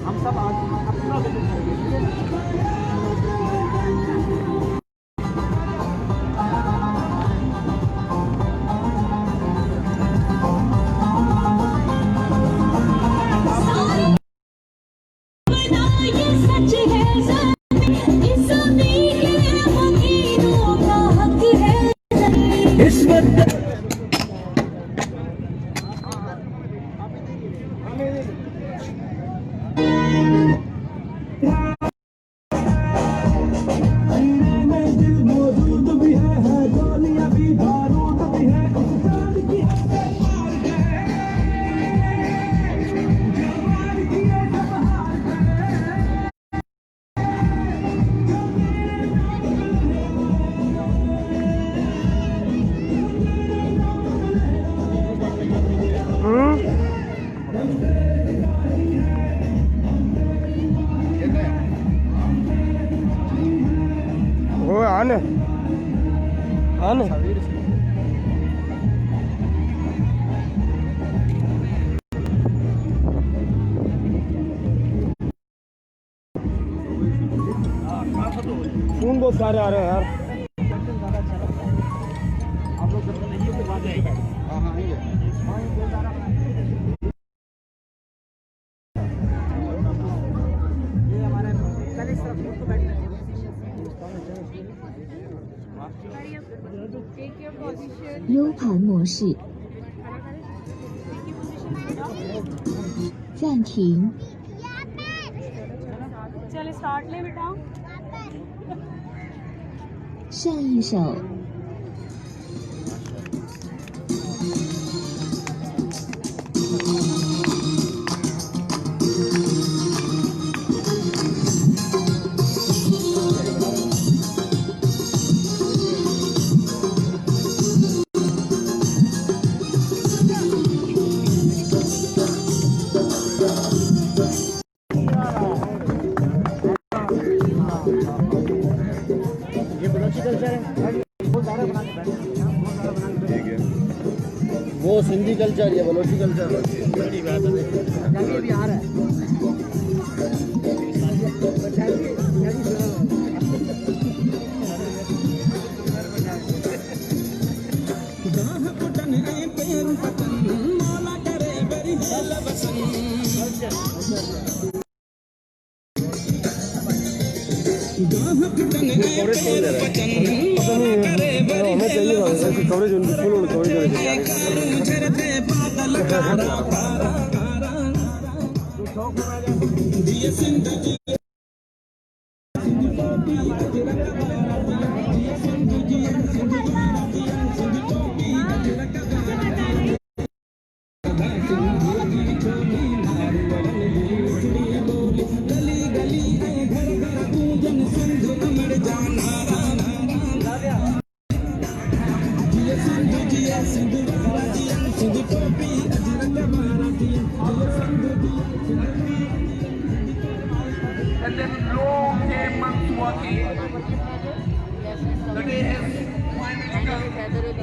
हम सब अपना आने आने फोन बहुत सारे आ रहे हैं यार। आप लोग जब नहीं हो तो बात आएगी। हाँ हाँ आएंगे। ये हमारे कल इस तरफ तो बैठते हैं। U 盘模式，暂停。चल स्टार्ट ले बेटा।上一首。वो सिंधी कल्चर या बलोची कल्चर बड़ी बात है। भी आ रहा है। कवरेज उनकी full coverage And then long day months working. The day has finally come.